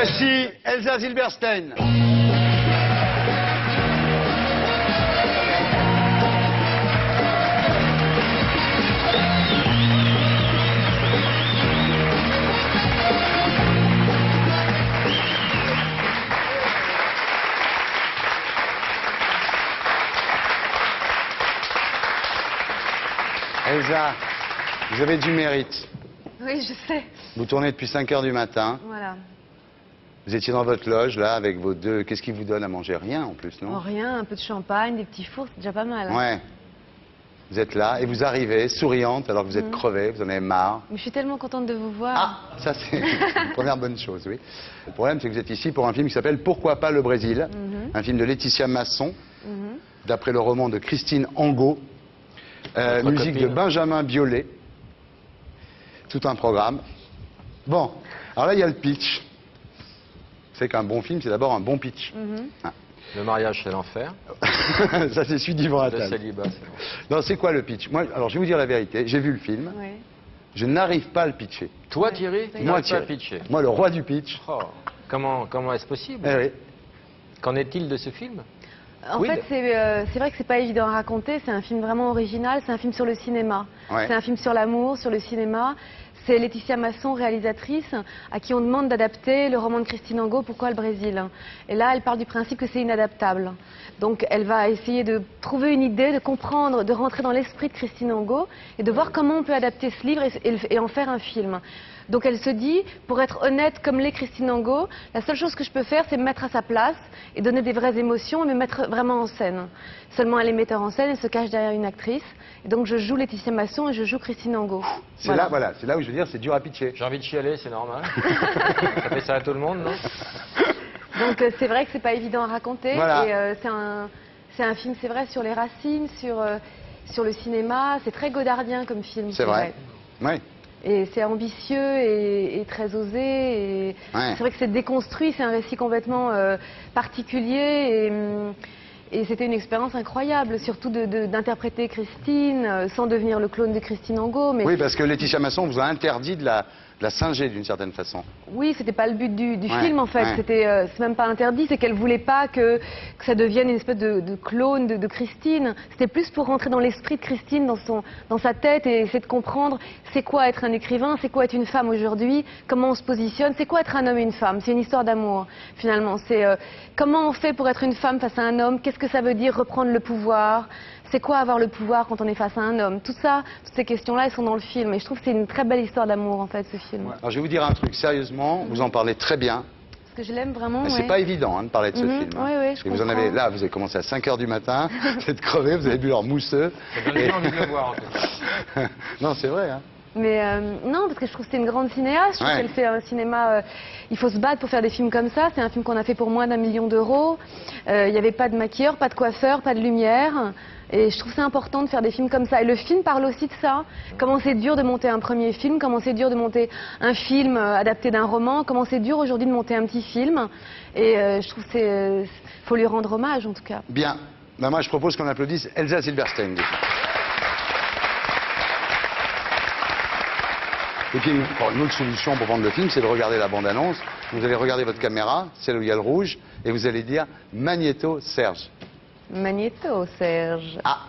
Voici Elsa Zilberstein. Elsa, vous avez du mérite. Oui, je sais. Vous tournez depuis 5 heures du matin. Voilà. Vous étiez dans votre loge, là, avec vos deux... Qu'est-ce qui vous donne à manger? Rien, en plus, non? Oh, rien, un peu de champagne, des petits fours, c'est déjà pas mal. Hein. Ouais. Vous êtes là, et vous arrivez, souriante, alors que vous êtes crevée, vous en avez marre. Mais je suis tellement contente de vous voir. Ah, ça, c'est une première bonne chose, oui. Le problème, c'est que vous êtes ici pour un film qui s'appelle Pourquoi pas le Brésil? Un film de Laetitia Masson, d'après le roman de Christine Angot. Musique de Benjamin Biolay. Tout un programme. Bon, alors là, il y a le pitch. Vous savez qu'un bon film, c'est d'abord un bon pitch. Ah. Le mariage, c'est l'enfer. Ça, c'est celui d'Yvan Le Attal. célibat, c'est l'enfer. Non, c'est quoi le pitch? Moi, alors, je vais vous dire la vérité. J'ai vu le film. Oui. Je n'arrive pas à le pitcher. Toi, Thierry, tu Moi, n'arrives pas à Thierry. pitcher. Moi, le roi du pitch. Oh, comment est-ce possible? Eh oui. Qu'en est-il de ce film? En Oui, fait, c'est vrai que c'est pas évident à raconter. C'est un film vraiment original. C'est un film sur le cinéma. Ouais. C'est un film sur l'amour, sur le cinéma. C'est Laetitia Masson, réalisatrice, à qui on demande d'adapter le roman de Christine Angot, Pourquoi le Brésil? Et là, elle part du principe que c'est inadaptable. Donc, elle va essayer de trouver une idée, de comprendre, de rentrer dans l'esprit de Christine Angot et de voir comment on peut adapter ce livre et en faire un film. Donc, elle se dit, pour être honnête comme l'est Christine Angot, la seule chose que je peux faire, c'est me mettre à sa place et donner des vraies émotions, me mettre vraiment en scène. Seulement, elle est metteur en scène, elle se cache derrière une actrice. Et donc, je joue Laetitia Masson et je joue Christine Angot. C'est là, voilà, c'est là où je veux dire, c'est dur à pitcher. J'ai envie de chialer, c'est normal. Ça fait ça à tout le monde, non? Donc c'est vrai que c'est pas évident à raconter. Voilà. Et c'est un film, c'est vrai, sur les racines, sur le cinéma. C'est très godardien comme film. C'est vrai. Oui. Et c'est ambitieux et très osé. Et Ouais. c'est vrai que c'est déconstruit. C'est un récit complètement particulier. Et c'était une expérience incroyable, surtout d'interpréter Christine sans devenir le clone de Christine Angot. Mais Oui, parce que Laetitia Masson vous a interdit de la singer d'une certaine façon. oui, c'était pas le but du Ouais, film en fait. ouais. C'est même pas interdit, c'est qu'elle voulait pas que ça devienne une espèce de clone de Christine. C'était plus pour rentrer dans l'esprit de Christine, dans sa tête et essayer de comprendre c'est quoi être un écrivain, c'est quoi être une femme aujourd'hui, comment on se positionne, c'est quoi être un homme et une femme. C'est une histoire d'amour finalement. C'est comment on fait pour être une femme face à un homme, qu'est-ce que ça veut dire reprendre le pouvoir. C'est quoi avoir le pouvoir quand on est face à un homme? Tout ça, toutes ces questions-là, elles sont dans le film. Et je trouve que c'est une très belle histoire d'amour, en fait, ce film. Alors, je vais vous dire un truc, sérieusement, vous en parlez très bien. Parce que je l'aime vraiment, Mais ouais. c'est pas évident de parler de ce film. Oui, oui, je Et vous en comprends. avez, là, vous avez commencé à 5 heures du matin, vous êtes crevé, vous avez bu leur mousseux. Ça donne envie de le voir, en fait. Non, c'est vrai, hein. Mais non, parce que je trouve que c'est une grande cinéaste. Je trouve Ouais. qu'elle fait un cinéma... il faut se battre pour faire des films comme ça. C'est un film qu'on a fait pour moins d'1 million d'euros. Il n'y avait pas de maquilleur, pas de coiffeur, pas de lumière. Et je trouve c'est important de faire des films comme ça. Et le film parle aussi de ça. Comment c'est dur de monter un premier film, comment c'est dur de monter un film adapté d'un roman, comment c'est dur aujourd'hui de monter un petit film. Et je trouve qu'il faut lui rendre hommage, en tout cas. Bien. Ben, moi, je propose qu'on applaudisse Elsa Zilberstein. déjà. Et puis, une autre solution pour vendre le film, c'est de regarder la bande-annonce. Vous allez regarder votre caméra, celle où il y a le rouge, et vous allez dire Magnéto Serge. Magnéto, Serge. Ah